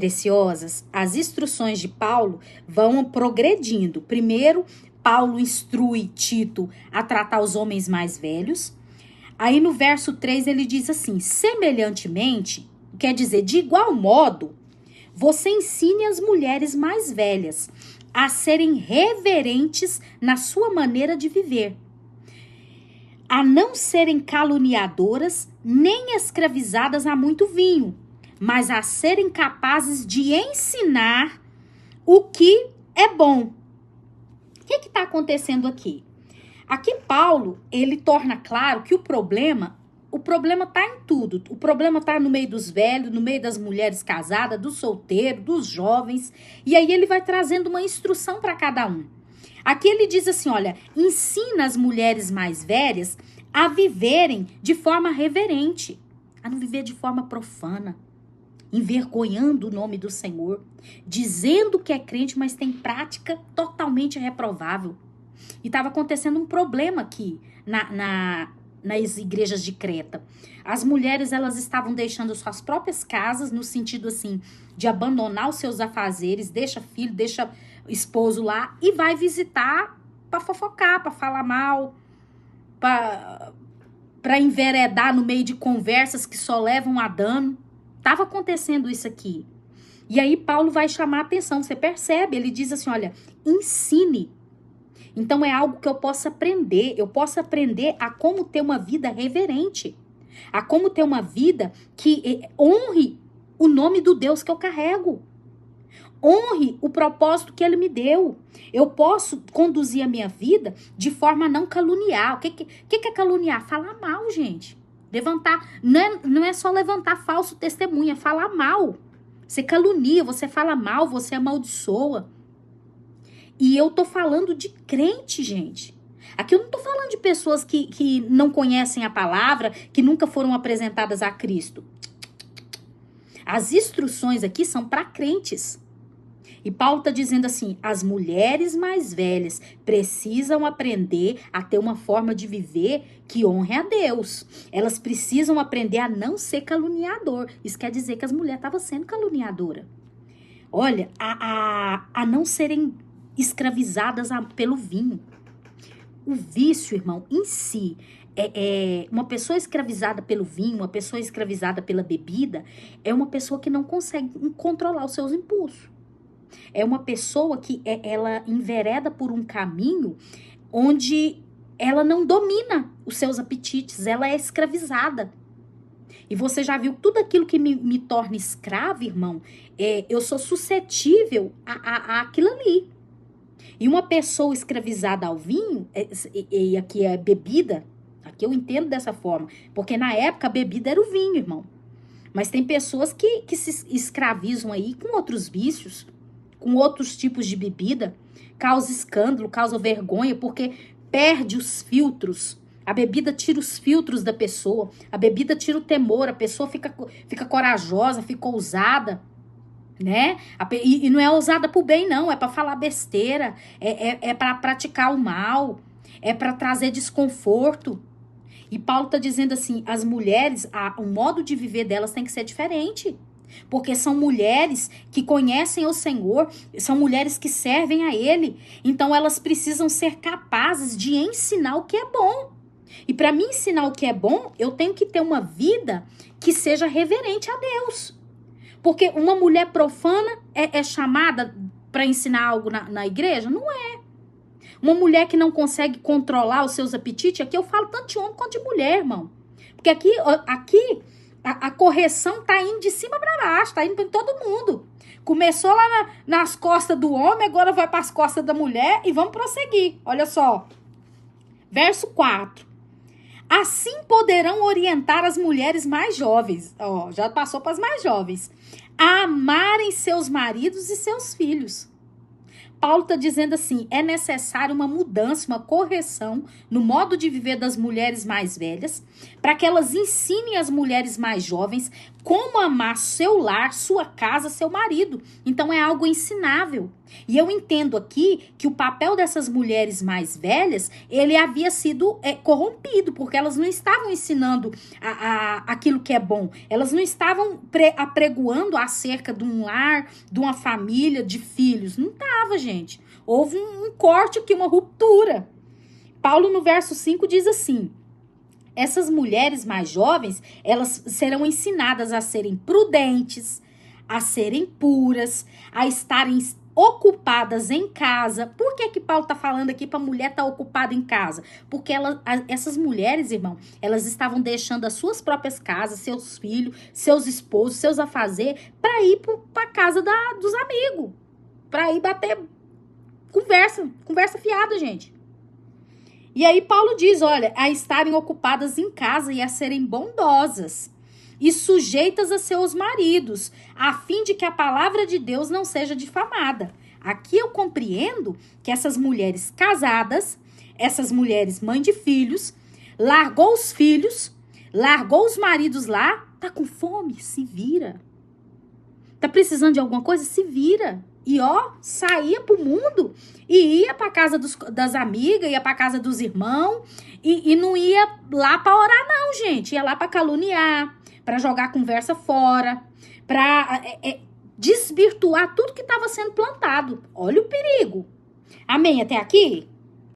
Preciosas, as instruções de Paulo vão progredindo. Primeiro, Paulo instrui Tito a tratar os homens mais velhos. Aí no verso 3 ele diz assim: semelhantemente, quer dizer, de igual modo, você ensine as mulheres mais velhas a serem reverentes na sua maneira de viver, a não serem caluniadoras nem escravizadas a muito vinho, mas a serem capazes de ensinar o que é bom. O que está acontecendo aqui? Aqui Paulo, ele torna claro que o problema está em tudo. O problema está no meio dos velhos, no meio das mulheres casadas, dos solteiros, dos jovens. E aí ele vai trazendo uma instrução para cada um. Aqui ele diz assim, olha, ensina as mulheres mais velhas a viverem de forma reverente, a não viver de forma profana, envergonhando o nome do Senhor, dizendo que é crente, mas tem prática totalmente reprovável. E estava acontecendo um problema aqui nas igrejas de Creta. As mulheres, elas estavam deixando suas próprias casas, no sentido assim, de abandonar os seus afazeres, deixa filho, deixa esposo lá e vai visitar para fofocar, para falar mal, para enveredar no meio de conversas que só levam a dano. Estava acontecendo isso aqui. E aí Paulo vai chamar a atenção, você percebe? Ele diz assim, olha, ensine. Então é algo que eu posso aprender a como ter uma vida reverente, a como ter uma vida que honre o nome do Deus que eu carrego, honre o propósito que ele me deu. Eu posso conduzir a minha vida de forma a não caluniar. O que é caluniar? Falar mal, gente. Levantar, não é só levantar falso testemunho, é falar mal. Você calunia, você fala mal, você amaldiçoa. E eu tô falando de crente, gente. Aqui eu não tô falando de pessoas que não conhecem a palavra, que nunca foram apresentadas a Cristo. As instruções aqui são para crentes. E Paulo tá dizendo assim, as mulheres mais velhas precisam aprender a ter uma forma de viver que honre a Deus. Elas precisam aprender a não ser caluniador. Isso quer dizer que as mulheres estavam sendo caluniadoras. Olha, a não serem escravizadas pelo vinho. O vício, irmão, em si, uma pessoa escravizada pelo vinho, uma pessoa escravizada pela bebida, é uma pessoa que não consegue controlar os seus impulsos. É uma pessoa que ela envereda por um caminho onde ela não domina os seus apetites, ela é escravizada. E você já viu tudo aquilo que me torna escravo, irmão, eu sou suscetível a aquilo ali. E uma pessoa escravizada ao vinho, e aqui é bebida, aqui eu entendo dessa forma, porque na época a bebida era o vinho, irmão. Mas tem pessoas que se escravizam aí com outros vícios, com outros tipos de bebida, causa escândalo, causa vergonha, porque perde os filtros. A bebida tira os filtros da pessoa, a bebida tira o temor, a pessoa fica corajosa, fica ousada, né? E não é ousada pro bem, não, é para falar besteira, é para praticar o mal, é para trazer desconforto. E Paulo tá dizendo assim, as mulheres, o modo de viver delas tem que ser diferente. Porque são mulheres que conhecem o Senhor, são mulheres que servem a Ele. Então elas precisam ser capazes de ensinar o que é bom. E para me ensinar o que é bom, eu tenho que ter uma vida que seja reverente a Deus. Porque uma mulher profana é chamada para ensinar algo na igreja? Não é. Uma mulher que não consegue controlar os seus apetites, aqui eu falo tanto de homem quanto de mulher, irmão. Porque aqui a correção tá indo de cima para baixo, tá indo para todo mundo. Começou lá nas costas do homem, agora vai para as costas da mulher e vamos prosseguir. Olha só. Verso 4. Assim poderão orientar as mulheres mais jovens, já passou para as mais jovens, a amarem seus maridos e seus filhos. Paulo está dizendo assim, é necessário uma mudança, uma correção no modo de viver das mulheres mais velhas, para que elas ensinem as mulheres mais jovens como amar seu lar, sua casa, seu marido. Então é algo ensinável. E eu entendo aqui que o papel dessas mulheres mais velhas, ele havia sido corrompido, porque elas não estavam ensinando aquilo que é bom. Elas não estavam apregoando acerca de um lar, de uma família, de filhos. Não estava, gente. Houve um corte aqui, uma ruptura. Paulo, no verso 5, diz assim: essas mulheres mais jovens, elas serão ensinadas a serem prudentes, a serem puras, a estarem ocupadas em casa. Por que que Paulo está falando aqui para a mulher estar ocupada em casa? Porque essas mulheres, irmão, elas estavam deixando as suas próprias casas, seus filhos, seus esposos, seus afazeres, para ir para a casa dos amigos, para ir bater conversa fiada, gente. E aí Paulo diz, olha, a estarem ocupadas em casa e a serem bondosas e sujeitas a seus maridos, a fim de que a palavra de Deus não seja difamada. Aqui eu compreendo que essas mulheres casadas, essas mulheres mãe de filhos, largou os filhos, largou os maridos lá, tá com fome, se vira. Tá precisando de alguma coisa? Se vira. E ó, saía pro mundo e ia pra casa das amigas, ia pra casa dos irmãos e não ia lá pra orar não, gente. Ia lá pra caluniar, pra jogar a conversa fora, pra desvirtuar tudo que estava sendo plantado. Olha o perigo. Amém? Até aqui?